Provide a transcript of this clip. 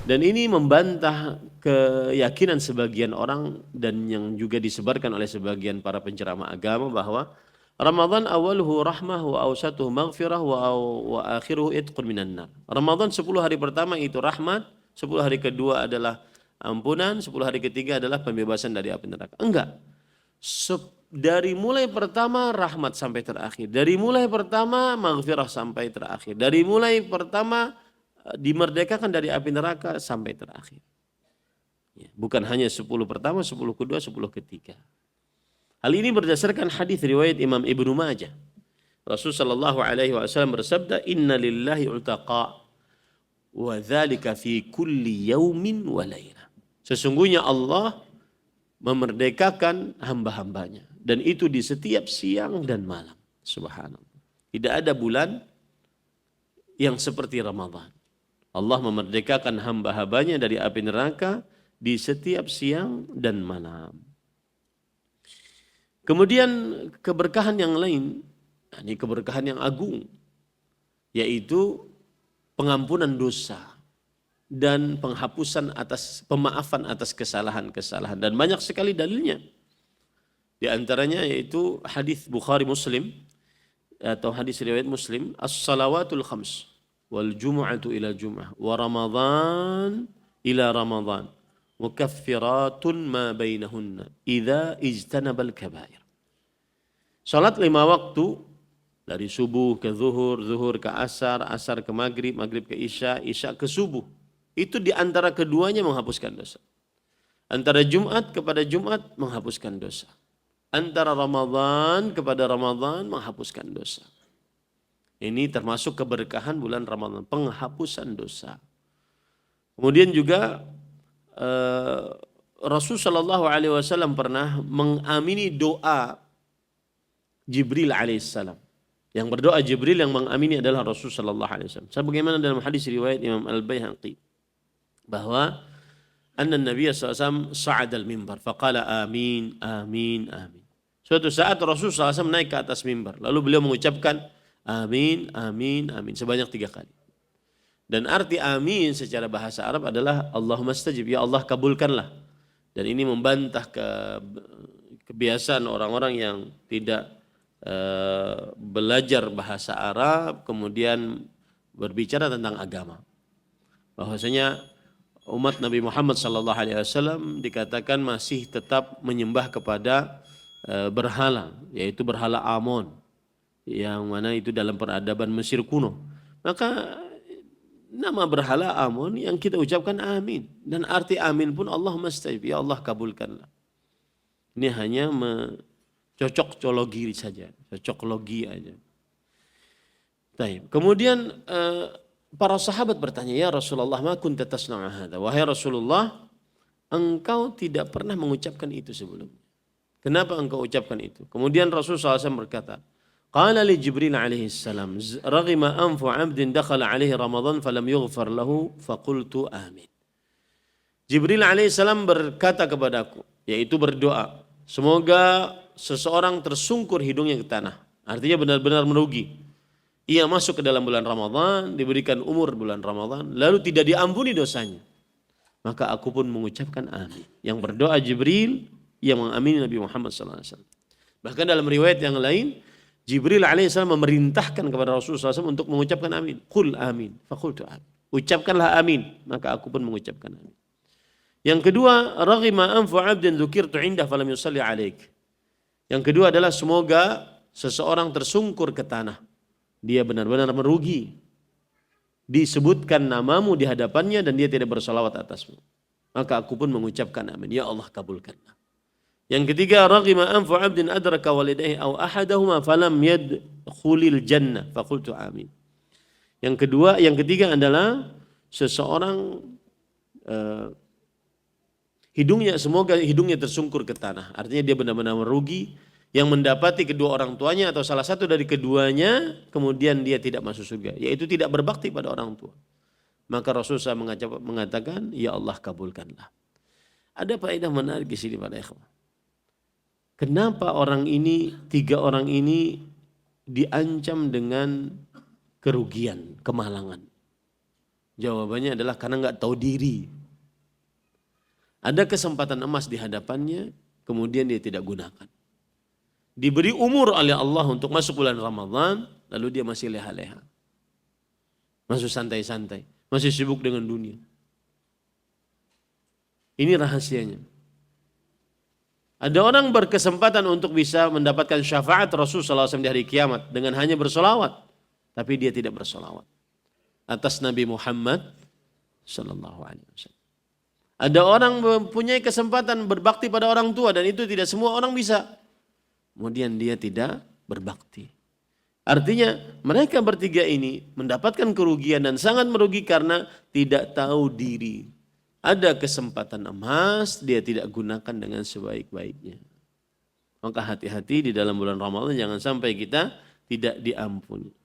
Dan ini membantah keyakinan sebagian orang dan yang juga disebarkan oleh sebagian para penceramah agama bahwa Ramadan awaluhu rahmah wa awsatuhu maghfirah wa akhiruhu itqun minan nar. Ramadan 10 hari pertama itu rahmat, 10 hari kedua adalah ampunan, 10 hari ketiga adalah pembebasan dari api neraka. Enggak. Dari mulai pertama rahmat sampai terakhir. Dari mulai pertama maghfirah sampai terakhir. Dari mulai pertama dimerdekakan dari api neraka sampai terakhir. Ya, bukan hanya 10 pertama, 10 kedua, 10 ketiga. Hal ini berdasarkan hadis riwayat Imam Ibnu Majah. Rasulullah sallallahu alaihi wasallam bersabda, "Inna lillahi utaqa wa dzalika fi kulli yaumin wa lailah." Sesungguhnya Allah memerdekakan hamba-hambanya dan itu di setiap siang dan malam. Subhanallah. Tidak ada bulan yang seperti Ramadan. Allah memerdekakan hamba-hambanya dari api neraka di setiap siang dan malam. Kemudian keberkahan yang lain, ini keberkahan yang agung, yaitu pengampunan dosa dan pemaafan atas kesalahan-kesalahan. Dan banyak sekali dalilnya. Di antaranya yaitu hadis Bukhari Muslim atau hadis riwayat Muslim, as-salawatul khams wal jumu'atu ila jum'ah wa ramadhan ila ramadhan mukaffiratun ma bainahunna idza ijtanabal kabair. Salat 5 waktu dari subuh ke zuhur, zuhur ke asar, asar ke maghrib, maghrib ke isya, isya ke subuh. Itu di antara keduanya menghapuskan dosa. Antara Jumat kepada Jumat menghapuskan dosa. Antara Ramadan kepada Ramadan menghapuskan dosa. Ini termasuk keberkahan bulan Ramadan, penghapusan dosa. Kemudian juga Rasul sallallahu alaihi wasallam pernah mengamini doa Jibril alaihissalam. Yang berdoa Jibril yang mengamini adalah Rasul sallallahu alaihi wasallam. Sebagaimana dalam hadis riwayat Imam Al-Baihaqi bahwa anna Nabi sallallahu alaihi wasallam sa'ada al-mimbar faqala amin amin amin. Suatu saat Rasul sallallahu alaihi wasallam naik ke atas mimbar lalu beliau mengucapkan amin amin amin sebanyak 3 kali. Dan arti amin secara bahasa Arab adalah Allahumma stajib, ya Allah kabulkanlah. Dan ini membantah kebiasaan orang-orang yang tidak belajar bahasa Arab kemudian berbicara tentang agama. Bahwasanya umat Nabi Muhammad SAW dikatakan masih tetap menyembah kepada berhala, yaitu berhala Amon, yang mana itu dalam peradaban Mesir kuno. Maka nama berhala Amon yang kita ucapkan amin. Dan arti amin pun Allahumma stajib, ya Allah kabulkanlah. Ini hanya cocok-cologi saja, cocok-logi aja. Baik. Kemudian para sahabat bertanya, ya Rasulullah ma kunta tasna'u hadza? Wahai Rasulullah, engkau tidak pernah mengucapkan itu sebelumnya. Kenapa engkau ucapkan itu? Kemudian Rasulullah SAW berkata, qala li Jibril alaihi salam, raghima anfu 'abdin dakhala alaihi Ramadan falam yughfar lahu faqultu amin. Jibril alaihi salam berkata kepadaku, yaitu berdoa, semoga seseorang tersungkur hidungnya ke tanah. Artinya benar-benar merugi. Ia masuk ke dalam bulan Ramadan, diberikan umur bulan Ramadan, lalu tidak diampuni dosanya. Maka aku pun mengucapkan amin. Yang berdoa Jibril, yang mengamini Nabi Muhammad SAW. Bahkan dalam riwayat yang lain, Jibril alaihissalam memerintahkan kepada Rasulullah SAW untuk mengucapkan amin. Qul amin, faqultu amin. Ucapkanlah amin, maka aku pun mengucapkan amin. Yang kedua, raghima anfu 'abdin dzukirtu 'indah falam yusalli 'alaik. Yang kedua adalah semoga seseorang tersungkur ke tanah. Dia benar-benar merugi. Disebutkan namamu di hadapannya dan dia tidak bersalawat atasmu. Maka aku pun mengucapkan amin. Ya Allah kabulkanlah. Yang ketiga, raghima anfu 'abdin adraka walidayhi aw ahadahuma falam yadkhulil jannah faqultu amin. Yang ketiga adalah seseorang semoga hidungnya tersungkur ke tanah. Artinya dia benar-benar merugi yang mendapati kedua orang tuanya atau salah satu dari keduanya kemudian dia tidak masuk surga, yaitu tidak berbakti pada orang tua. Maka Rasulullah mengatakan, ya Allah kabulkanlah. Ada faedah menarik di sini para ikhwan. Kenapa tiga orang ini diancam dengan kerugian, kemalangan? Jawabannya adalah karena nggak tahu diri. Ada kesempatan emas di hadapannya, kemudian dia tidak gunakan. Diberi umur oleh Allah untuk masuk bulan Ramadan, lalu dia masih leha-leha. Masih santai-santai, masih sibuk dengan dunia. Ini rahasianya. Ada orang berkesempatan untuk bisa mendapatkan syafaat Rasulullah SAW di hari kiamat dengan hanya bersolawat. Tapi dia tidak bersolawat atas Nabi Muhammad SAW. Ada orang mempunyai kesempatan berbakti pada orang tua dan itu tidak semua orang bisa. Kemudian dia tidak berbakti. Artinya mereka bertiga ini mendapatkan kerugian dan sangat merugi karena tidak tahu diri. Ada kesempatan emas, dia tidak gunakan dengan sebaik-baiknya. Maka hati-hati di dalam bulan Ramadan jangan sampai kita tidak diampuni.